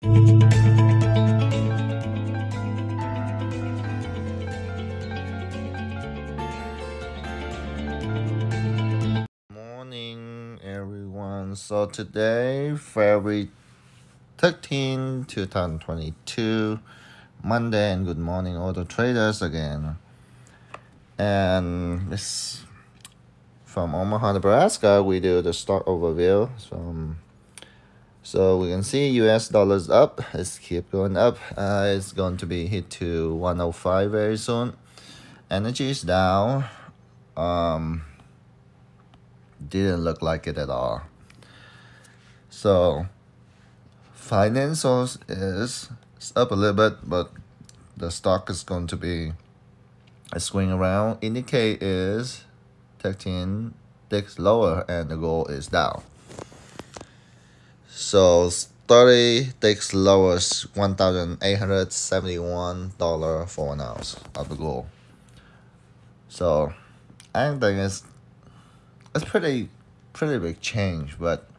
Morning, everyone. So today, February 13, 2022, Monday, and good morning, all the traders again. And this from Omaha, Nebraska. We do the stock overview. So we can see U.S. dollars up. It's keep going up. It's going to be hit to 105 very soon. Energy is down. Didn't look like it at all. So financials is up a little bit, but the stock is going to be a swing around. Indicate is 13 ticks lower and the gold is down. So 30 ticks lower is $1,871 for an ounce of the gold. So I think it's pretty big change, but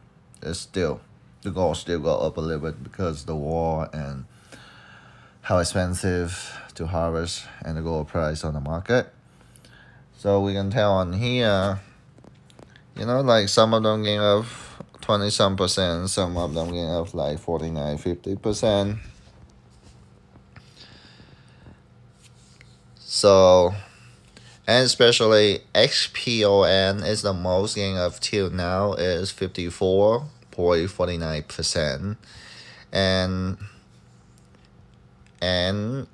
it's still the gold still go up a little bit because the war and how expensive to harvest and the gold price on the market. So we can tell on here, like some of them gain up 20-some%, some of them gain up like 49-50%. So, and especially XPON is the most gain up till now is 54.49%. And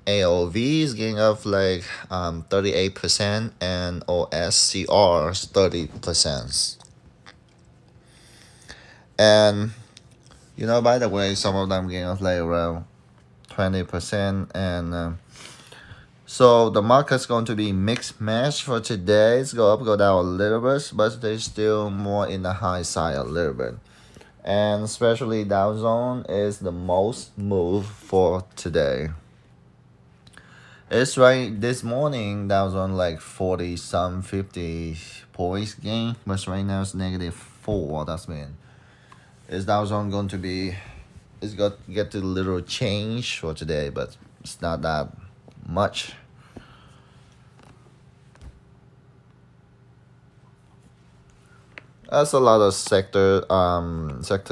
AOV is getting up like 38%, and OSCR is 30%. And by the way, some of them getting up like around 20%. And so the market's going to be mixed match for today. It's go up, go down a little bit, but they're still more in the high side a little bit. And especially Dow Jones is the most move for today. It's right this morning Dow Jones like 50 points gain, but right now it's -4. That's mean is Dow Jones going to be? It's got get a little change for today, but it's not that much. That's a lot of sector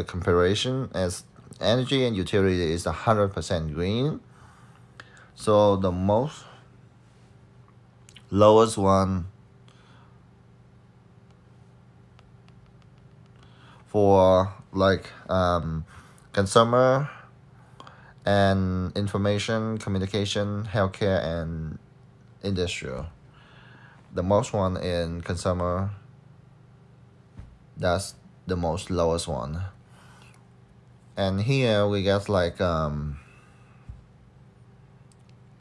comparison, as energy and utility is 100% green. So the lowest one for like consumer and information, communication, healthcare, and industrial. The most one in consumer, that's the most lowest one. And here we get like kind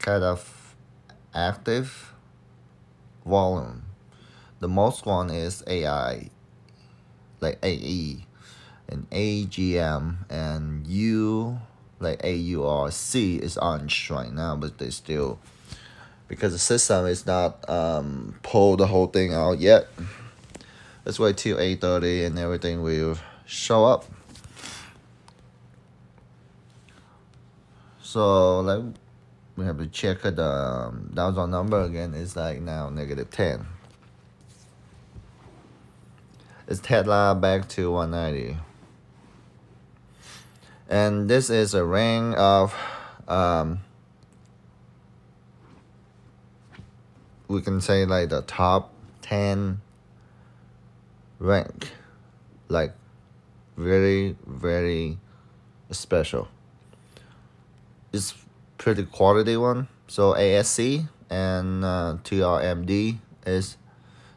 of active volume. The most one is AI, like AE, and AGM, and U, like AURC is orange right now, but they still, because the system is not pull the whole thing out yet. Let's wait till 8:30 and everything will show up. So like we have to check the Dow Jones number again. It's like now -10. It's Tsla back to 190. And this is a rank of we can say like the top 10 rank, like very special. It's pretty quality one. So ASC and TRMD is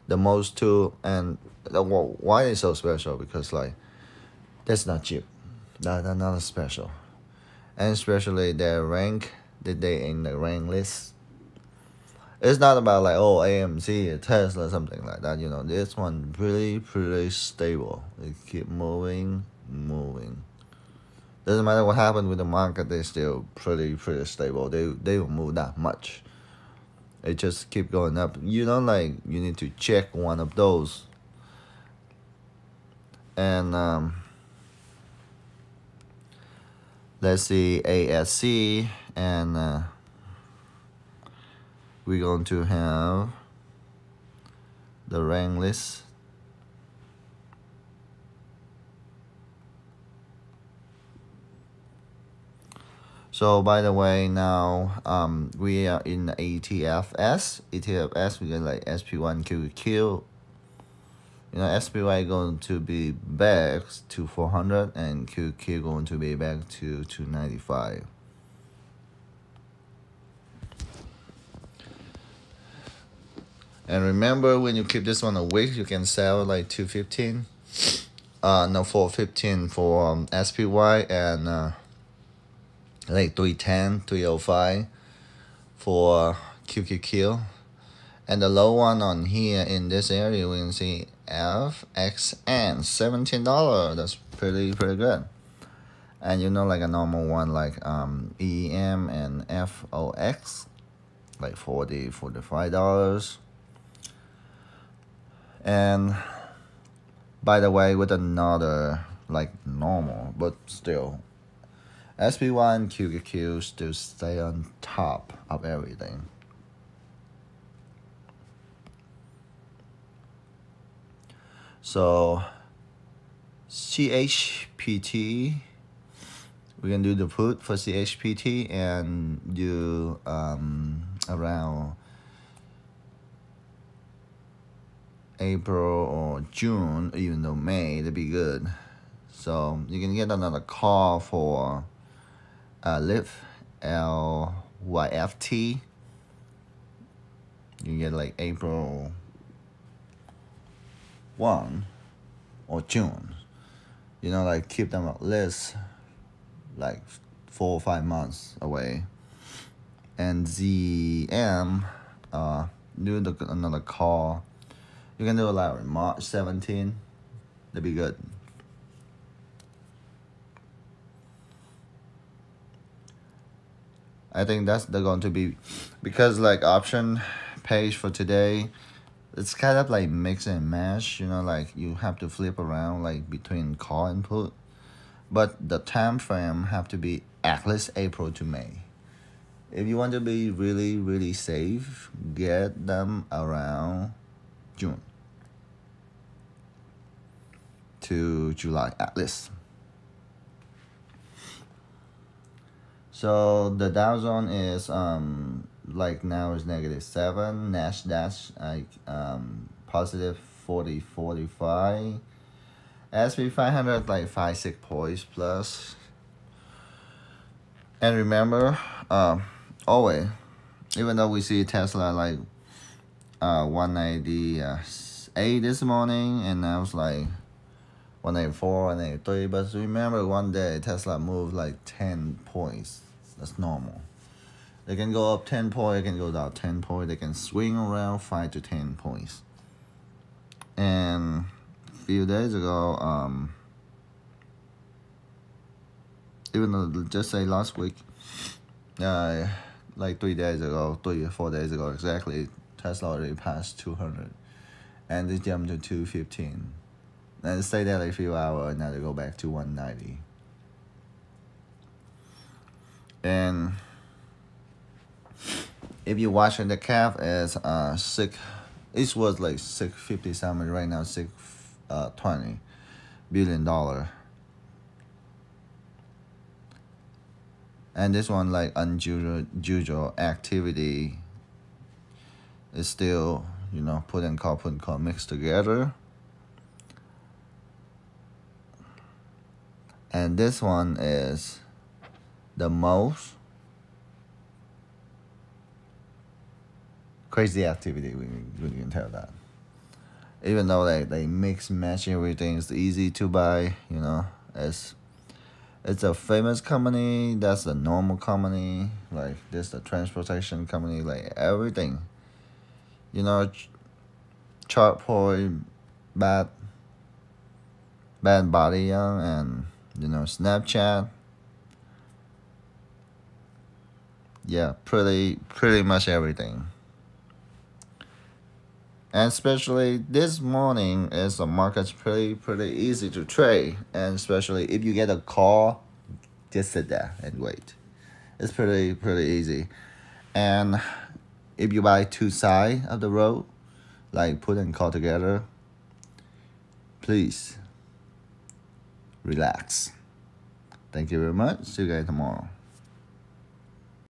the most two. And why is so special? Because like that's not cheap, that's not special. And especially their rank that they in the rank list. It's not about like, oh, AMC, Tesla, something like that. This one pretty stable. It keep moving. Doesn't matter what happened with the market, they're still pretty stable. They will move that much. It just keep going up. Like you need to check one of those. And Let's see ASC, and we're going to have the rank list. So by the way, now we are in ETFs. ETFs, we get like SP1 QQQ. You know, SPY going to be back to 400, and QQ going to be back to 295. And remember, when you keep this one a week, you can sell like 215. No, 415 for SPY, and like 310, 305 for QQQ. And the low one on here in this area, we can see FXN, $17. That's pretty good. And you know, like a normal one like EM and FOX, like $40, $45. And by the way, with another like normal, but still, SPY and QQQ still stay on top of everything. So CHPT, we can do the put for CHPT and do around April or June, even though May, that'd be good. So you can get another call for LIFT, LYFT. You can get like April 1 or June. You know, like keep them at least like 4 or 5 months away. And ZM, do another call. You can do it like March 17. That'd be good. I think they're going to be, because like option page for today, it's kind of like mix and match, you know, like you have to flip around like between call and put, but the time frame have to be at least April to May. If you want to be really safe, get them around June to July at least. So the Dow Jones is like now is -7, NASDAQ like positive 45, SP 500 like 5-6 points plus. And remember, always, even though we see Tesla like 198 this morning, and now it's like 184, 183, but remember one day Tesla moved like 10 points. That's normal. They can go up 10 points, they can go down 10 points, they can swing around 5 to 10 points. And a few days ago, even though just say last week, like 3 days ago, 3 or 4 days ago exactly, Tesla already passed 200, and they jumped to 215. And stay there like a few hours, now they go back to 190. And if you're watching the cap is it was like 650 something, right now $620 billion. And this one like unusual activity is still, you know, put and call mixed together. And this one is the most crazy activity, we can tell that. Even though they mix match everything, it's easy to buy, you know. It's a famous company, that's a normal company, like this the transportation company, like everything. You know, chart point, bad body, young, and you know, Snapchat. Yeah, pretty much everything. And especially this morning, is the market's pretty easy to trade. And especially if you get a call, Just sit there and wait. It's pretty easy. And if you buy two sides of the road, like put and call together, please relax. Thank you very much. See you guys tomorrow.